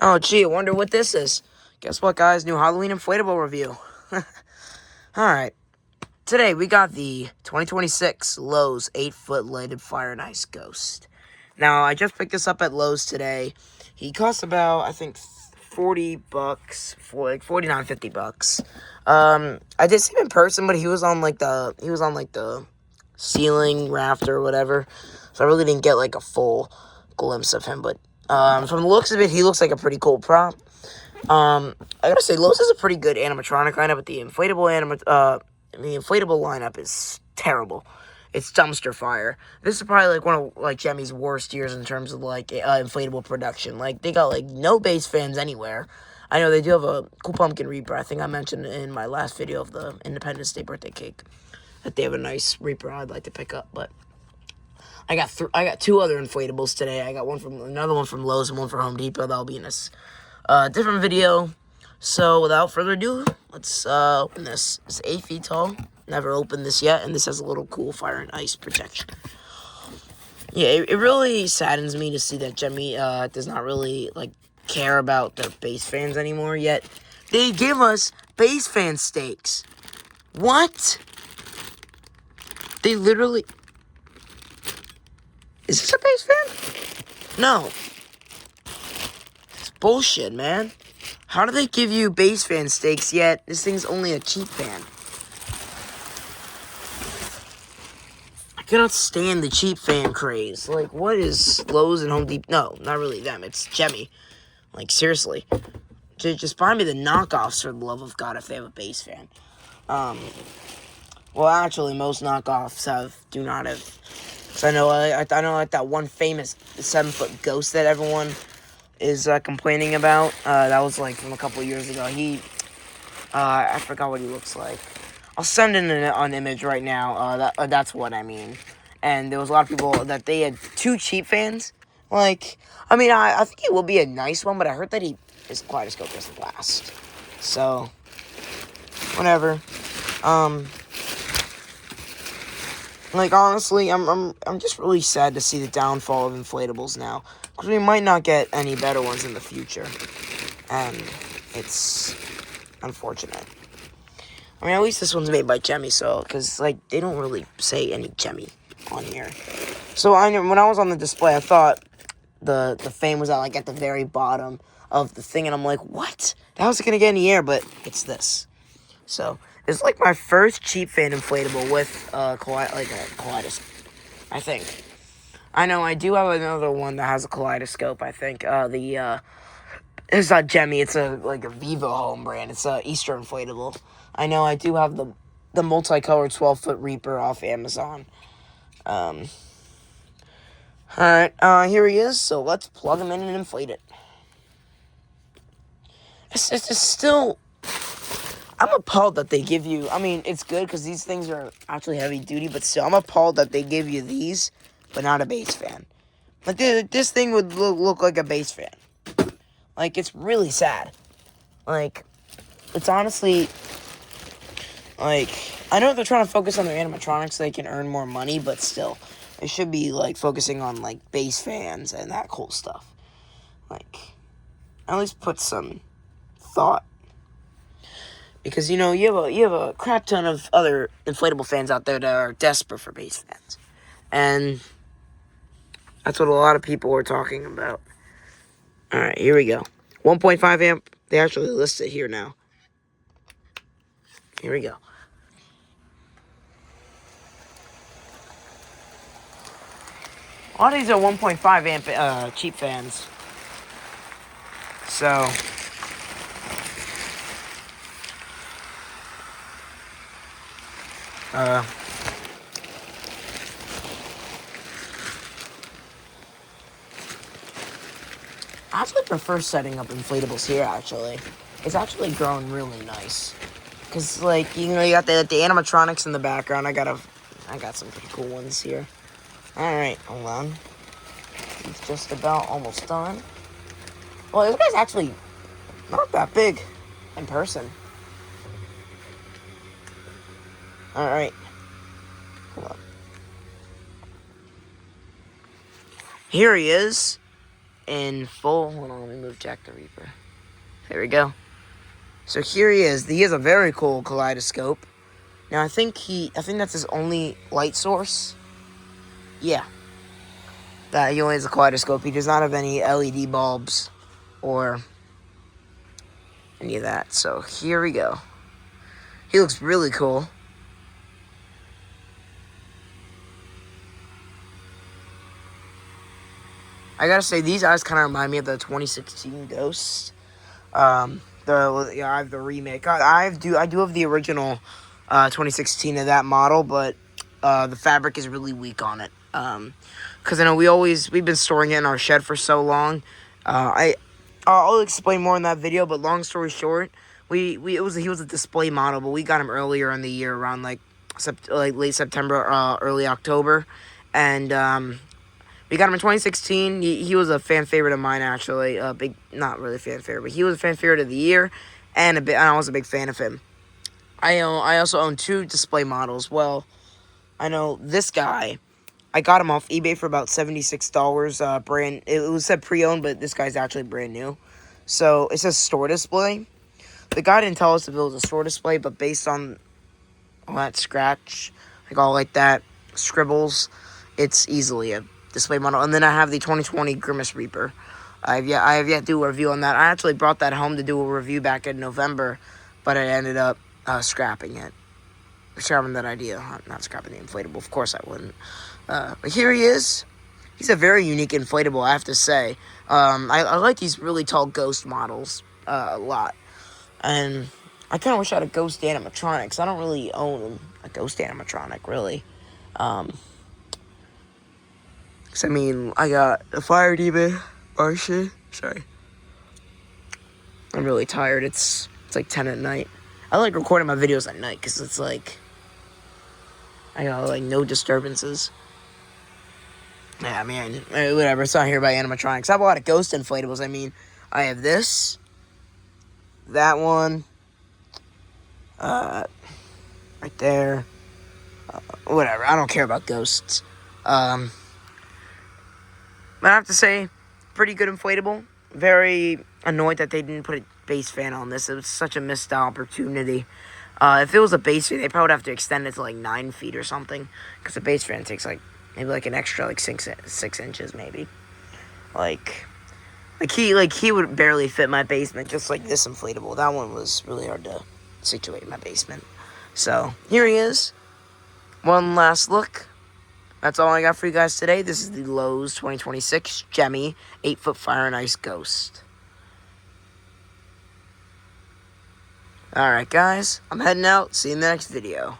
Oh, gee, I wonder what this is. Guess what, guys? New Halloween inflatable review. Alright. Today, we got the 2026 Lowe's 8-foot lighted Fire and Ice Ghost. Now, I just picked this up at Lowe's today. He cost about, I think, $40, for like $49, $50. I did see him in person, but he was on the ceiling rafter or whatever. So I really didn't get like a full glimpse of him, but from the looks of it, he looks like a pretty cool prop. I gotta say, Lowe's is a pretty good animatronic lineup, but the inflatable lineup is terrible. It's dumpster fire. This is probably like one of like Gemmy's worst years in terms of like inflatable production. Like they got like no base fans anywhere. I know they do have a cool pumpkin Reaper. I think I mentioned in my last video of the Independence Day birthday cake that they have a nice Reaper I'd like to pick up, but I got two other inflatables today. I got another one from Lowe's and one from Home Depot. That'll be in this different video. So without further ado, let's open this. It's 8 feet tall. Never opened this yet, and this has a little cool fire and ice protection. Yeah, it really saddens me to see that Gemmy does not really like care about their base fans anymore. Yet they give us base fan steaks. What? They literally. Is this a base fan? No. It's bullshit, man. How do they give you base fan steaks, yet this thing's only a cheap fan? I cannot stand the cheap fan craze. Like, what is Lowe's and Home Depot? No, not really them. It's Gemmy. Like, seriously. Just buy me the knockoffs for the love of God if they have a base fan. Well, actually, most knockoffs do not have. So I know like that one famous 7-foot ghost that everyone is complaining about. That was like from a couple years ago. I forgot what he looks like. I'll send in an image right now. That's what I mean. And there was a lot of people that they had two cheap fans. Like, I mean, I think it will be a nice one, but I heard that his kaleidoscope doesn't last. So, whatever. Like, honestly, I'm just really sad to see the downfall of inflatables now, because we might not get any better ones in the future, and it's unfortunate. I mean, at least this one's made by Gemmy, so, because, like, they don't really say any Gemmy on here. So, I know, when I was on the display, I thought the fan was at the very bottom of the thing, and I'm like, what? How's it gonna get in the air? But it's this. So, it's like my first cheap fan inflatable with a kaleidoscope, I think. I know I do have another one that has a kaleidoscope, I think. It's not Gemmy, it's a Vivo home brand. It's a Easter inflatable. I know I do have the multicolored 12-foot Reaper off Amazon. Alright, here he is, so let's plug him in and inflate it. It's still. I'm appalled that they give you. I mean, it's good because these things are actually heavy duty, but still, I'm appalled that they give you these, but not a base fan. Like this thing would look like a base fan. Like, it's really sad. Like, it's honestly like, I know they're trying to focus on their animatronics so they can earn more money, but still, they should be like focusing on like base fans and that cool stuff. Like, at least put some thought. Because, you have a crap ton of other inflatable fans out there that are desperate for base fans. And that's what a lot of people are talking about. Alright, here we go. 1.5 amp. They actually list it here now. Here we go. A lot of these are 1.5 amp cheap fans. So, I actually prefer setting up inflatables here, actually. It's actually grown really nice. Because, like, you got the animatronics in the background. I got some pretty cool ones here. Alright, hold on. He's just about almost done. Well, this guy's actually not that big in person. Alright. Hold on. Here he is. in full. Hold on, let me move Jack the Reaper. There we go. So here he is. He has a very cool kaleidoscope. Now I think that's his only light source. Yeah. That he only has a kaleidoscope. He does not have any LED bulbs or any of that. So here we go. He looks really cool. I gotta say, these eyes kind of remind me of the 2016 Ghost. I have the remake. I do have the original 2016 of that model, but the fabric is really weak on it. Because I know we've been storing it in our shed for so long. I'll explain more in that video, but long story short, he was a display model, but we got him earlier in the year, around like late September, early October, and we got him in 2016. He was a fan favorite of mine, actually. Not really fan favorite, but he was a fan favorite of the year, and I was a big fan of him. I also own 2 display models. Well, I know this guy. I got him off eBay for about $76. It was said pre-owned, but this guy's actually brand new. So it says store display. The guy didn't tell us if it was a store display, but based on all that scratch, all that scribbles, it's easily a display model. And then I have the 2020 Grimace Reaper. I have yet to do a review on that. I actually brought that home to do a review back in November, but I ended up scrapping it. Scrapping that idea. Not scrapping the inflatable. Of course I wouldn't. But here he is. He's a very unique inflatable, I have to say. I like these really tall ghost models a lot. And I kind of wish I had a ghost animatronic, I don't really own a ghost animatronic, really. Cause I mean, I got a fire demon. Oh shit. Sorry. I'm really tired. It's like 10 at night. I like recording my videos at night because it's like I got like no disturbances. Yeah, I mean, whatever. It's not here by animatronics. I have a lot of ghost inflatables. I mean, I have this, that one, right there. Whatever. I don't care about ghosts. But I have to say, pretty good inflatable. Very annoyed that they didn't put a base fan on this. It was such a missed opportunity. If it was a base fan, they probably would have to extend it to like 9 feet or something. Because the base fan takes like maybe like an extra like 6 inches maybe. He would barely fit my basement, just like this inflatable. That one was really hard to situate in my basement. So here he is. One last look. That's all I got for you guys today. This is the Lowe's 2026 Gemmy 8-foot Fire and Ice Ghost. Alright guys, I'm heading out. See you in the next video.